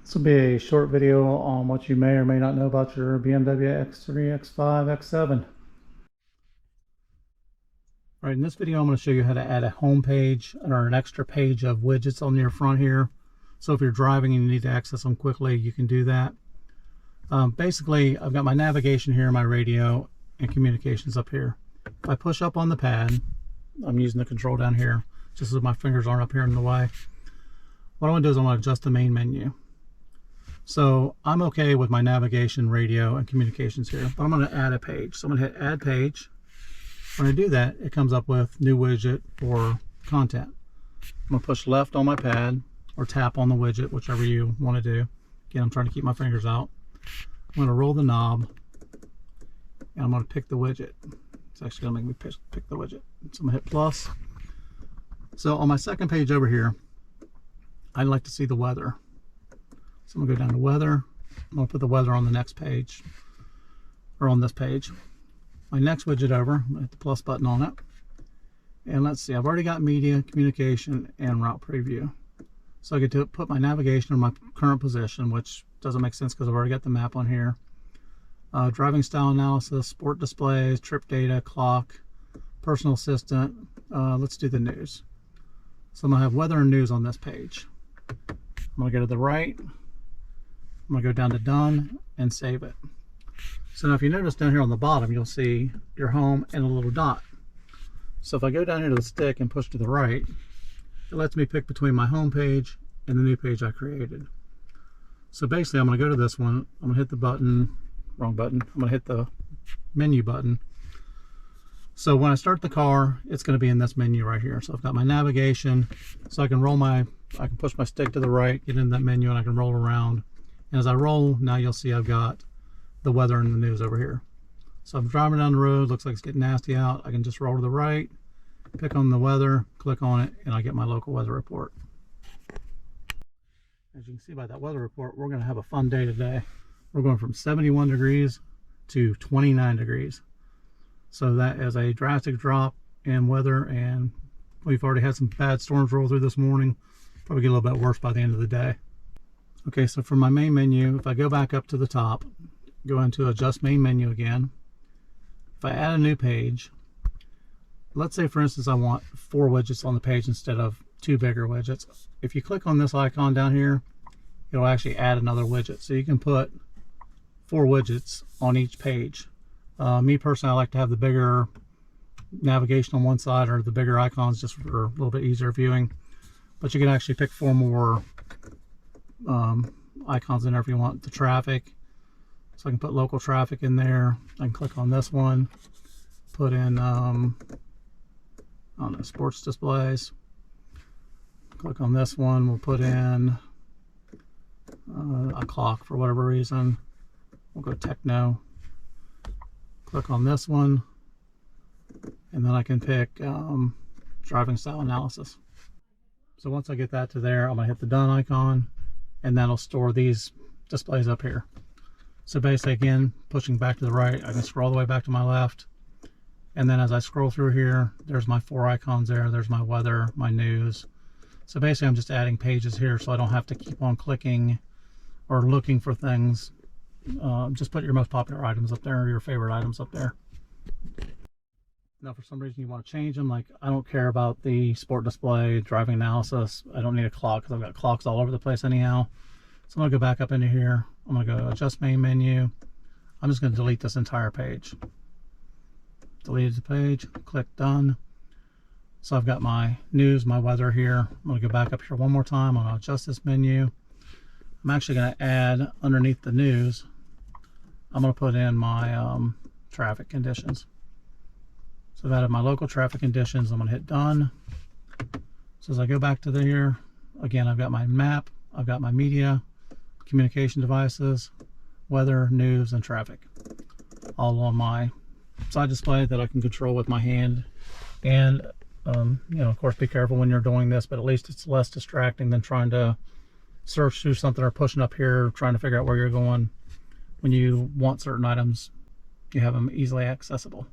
This will be a short video on what you may or may not know about your BMW X3, X5, X7. All right, in this video I'm going to show you how to add a home page or an extra page of widgets on your front here. So if you're driving and you need to access them quickly, you can do that. Basically, I've got my navigation here, my radio, and communications up here. If I push up on the pad, I'm using the control down here, just so my fingers aren't up here in the way. What I want to do is I want to adjust the main menu. So I'm okay with my navigation, radio, and communications here, but I'm going to add a page. So I'm going to hit add page. When I do that, it comes up with new widget or content. I'm going to push left on my pad or tap on the widget, whichever you want to do. Again, I'm trying to keep my fingers out. I'm going to roll the knob and I'm going to pick the widget. It's actually going to make me pick the widget. So I'm going to hit plus. So on my second page over here, I'd like to see the weather. So I'm going to go down to weather. I'm going to put the weather on the next page, or on this page. My next widget over, I'm going to hit the plus button on it. And let's see, I've already got media, communication, and route preview. So I get to put my navigation in my current position, which doesn't make sense because I've already got the map on here. Driving style analysis, sport displays, trip data, clock, personal assistant. Let's do the news. So I'm going to have weather and news on this page. I'm going to go to the right. I'm going to go down to done and save it. So now if you notice down here on the bottom, you'll see your home and a little dot. So if I go down here to the stick and push to the right, it lets me pick between my home page and the new page I created. So basically I'm going to go to this one, I'm going to hit the button, wrong button, I'm going to hit the menu button. So when I start the car, it's going to be in this menu right here. So I've got my navigation, so I can push my stick to the right, get into that menu, and I can roll around. And as I roll, now you'll see I've got the weather and the news over here. So I'm driving down the road, looks like it's getting nasty out. I can just roll to the right, pick on the weather, click on it, and I get my local weather report. As you can see by that weather report, we're going to have a fun day today. We're going from 71 degrees to 29 degrees. So that is a drastic drop in weather, and we've already had some bad storms roll through this morning. Probably get a little bit worse by the end of the day. Okay, so for my main menu, if I go back up to the top, go into adjust main menu again. If I add a new page, let's say for instance I want 4 widgets on the page instead of 2 bigger widgets. If you click on this icon down here, it'll actually add another widget. So you can put 4 widgets on each page. Me personally, I like to have the bigger navigation on one side or the bigger icons just for a little bit easier viewing. But you can actually pick 4 more icons in there if you want. The traffic, so I can put local traffic in there. I can click on this one, put in I don't know, sports displays. Click on this one, we'll put in a clock for whatever reason. We'll go techno. Click on this one, and then I can pick driving style analysis. So once I get that to there, I'm going to hit the done icon, and that'll store these displays up here. So basically, again, pushing back to the right, I can scroll all the way back to my left, and then as I scroll through here, there's my 4 icons there. There's my weather, my news. So basically I'm just adding pages here so I don't have to keep on clicking or looking for things. Just put your most popular items up there, or your favorite items up there. Now for some reason you want to change them, like I don't care about the sport display, driving analysis. I don't need a clock because I've got clocks all over the place anyhow. So I'm going to go back up into here. I'm going to go adjust main menu. I'm just going to delete this entire page. Deleted the page, click done. So I've got my news, my weather here. I'm going to go back up here one more time. I'm going to adjust this menu. I'm actually going to add underneath the news, I'm going to put in my traffic conditions. So I've added my local traffic conditions. I'm going to hit done. So as I go back to here, again, I've got my map, I've got my media, communication devices, weather, news, and traffic, all on my side display that I can control with my hand. And you know, of course, be careful when you're doing this, but at least it's less distracting than trying to search through something or pushing up here trying to figure out where you're going. When you want certain items, you have them easily accessible.